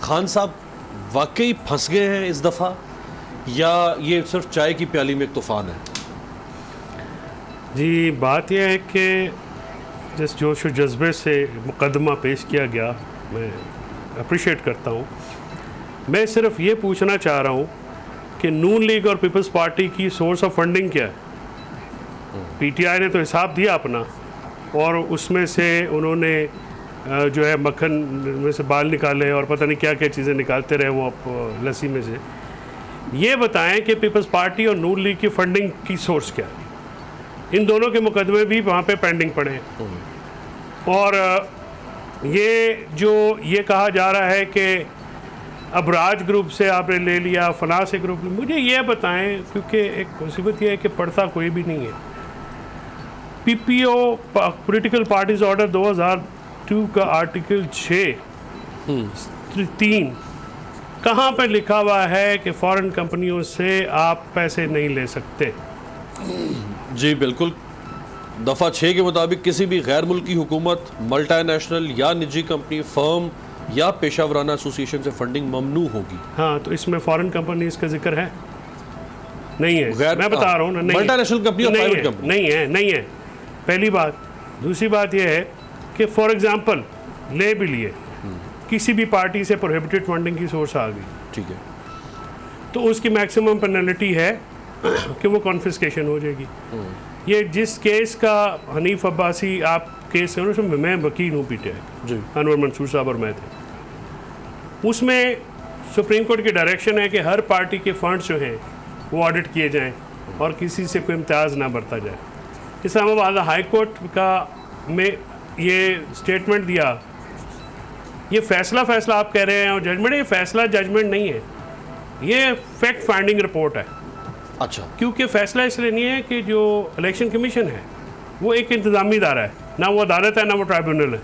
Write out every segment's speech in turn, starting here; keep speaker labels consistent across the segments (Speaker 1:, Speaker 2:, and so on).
Speaker 1: खान साहब वाकई फंस गए हैं इस दफ़ा, या ये सिर्फ चाय की प्याली में एक तूफ़ान है?
Speaker 2: जी, बात यह है कि जिस जोश व जज्बे से मुकदमा पेश किया गया, मैं अप्रिशिएट करता हूँ। मैं सिर्फ ये पूछना चाह रहा हूँ कि नून लीग और पीपल्स पार्टी की सोर्स ऑफ फंडिंग क्या है? पीटीआई ने तो हिसाब दिया अपना, और उसमें से उन्होंने जो है मक्खन में से बाल निकाले और पता नहीं क्या क्या चीज़ें निकालते रहे वो लस्सी में से। ये बताएं कि पीपल्स पार्टी और नून लीग की फंडिंग की सोर्स क्या है? इन दोनों के मुकदमे भी वहाँ पे पेंडिंग पड़े हैं। और ये कहा जा रहा है कि अब राज ग्रुप से आपने ले लिया, फना से ग्रुप, मुझे ये बताएं, क्योंकि एक मुसीबत ये है कि पढ़ता कोई भी नहीं है। पीपीओ पॉलिटिकल पार्टीज ऑर्डर 2002 का आर्टिकल 6(3) कहाँ पर लिखा हुआ है कि फॉरेन कंपनियों से आप पैसे नहीं ले सकते?
Speaker 1: जी बिल्कुल, दफ़ा 6 के मुताबिक किसी भी गैर मुल्की हुकूमत, मल्टीनेशनल या निजी कंपनी, फर्म या पेशावराना एसोसिएशन से फंडिंग ममनू होगी।
Speaker 2: हाँ, तो इसमें फॉरेन कंपनीज का जिक्र है? नहीं है, मैं बता रहा हूँ ना, नहीं,
Speaker 1: मल्टीनेशनल कंपनी और प्राइवेट कंपनी
Speaker 2: नहीं है, पहली बात। दूसरी बात यह है कि फॉर एग्जांपल ले भी लिए, किसी भी पार्टी से प्रोहिबिटेड फंडिंग की सोर्स आ गई, ठीक है, तो उसकी मैक्सिमम पेनल्टी है कि वो कॉन्फिस्केशन हो जाएगी। ये जिस केस का हनीफ अब्बासी आप केस करो, उसमें मैं वकील हूँ पीटीआई जी, अनवर मंसूर साहब और मैं थे, उसमें सुप्रीम कोर्ट की डायरेक्शन है कि हर पार्टी के फंड्स जो हैं वो ऑडिट किए जाएं और किसी से कोई इम्तियाज़ ना बरता जाए। इस्लामाबाद हाई कोर्ट का में ये स्टेटमेंट दिया, ये फैसला आप कह रहे हैं और जजमेंट, ये फैसला जजमेंट नहीं है, ये फैक्ट फाइंडिंग रिपोर्ट है।
Speaker 1: अच्छा,
Speaker 2: क्योंकि फैसला इसलिए नहीं है कि जो इलेक्शन कमीशन है वो एक इंतज़ामी इदारा है, ना वो अदालत है ना वो ट्राइब्यूनल है,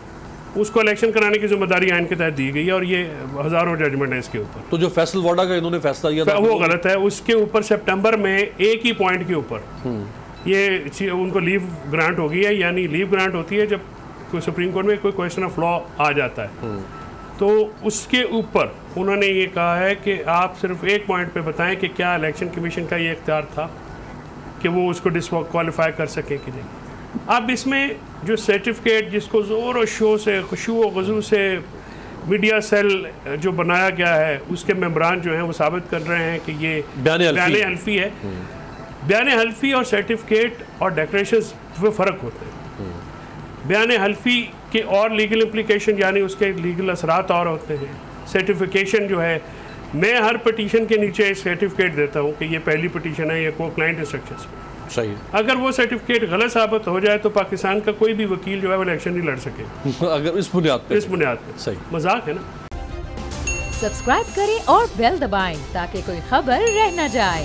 Speaker 2: उसको इलेक्शन कराने की जिम्मेदारी आइन के तहत दी गई है और ये हज़ारों जजमेंट है इसके ऊपर।
Speaker 1: तो जो फैसल वाडा का इन्होंने फैसला दिया था
Speaker 2: वो गलत है। उसके ऊपर सितंबर में एक ही पॉइंट के ऊपर ये उनको लीव ग्रांट हो गई है, यानी लीव ग्रांट होती है जब कोई सुप्रीम कोर्ट में कोई क्वेश्चन ऑफ लॉ आ जाता है, तो उसके ऊपर उन्होंने ये कहा है कि आप सिर्फ एक पॉइंट पे बताएं कि क्या इलेक्शन कमीशन का ये इख्तियार था कि वो उसको डिस्क्वालीफाई कर सके कि नहीं। अब इसमें जो सर्टिफिकेट जिसको ज़ोर और शो से, खुशू व गज़ू से मीडिया सेल जो बनाया गया है, उसके मेंबरान जो हैं वो साबित कर रहे हैं कि ये बयान हल्फी है। बयान हल्फी और सर्टिफिकेट और डेक्लेरेशंस में फ़र्क होते हैं। बयान हल्फी के और लीगल इम्प्लीकेशन यानी उसके लीगल असरात और होते हैं। सर्टिफिकेशन जो है, मैं हर पटिशन के नीचे सर्टिफिकेट देता हूँ कि ये पहली पटिशन है, ये को क्लाइंट इंस्ट्रक्शंस पे
Speaker 1: सही।
Speaker 2: अगर वो सर्टिफिकेट गलत साबित हो जाए तो पाकिस्तान का कोई भी वकील जो है वो इलेक्शन नहीं लड़ सके।
Speaker 1: अगर इस बुनियाद पे
Speaker 2: सही, मजाक है ना।
Speaker 3: सब्सक्राइब करें और बेल दबाएं ताकि कोई खबर रह न जाए।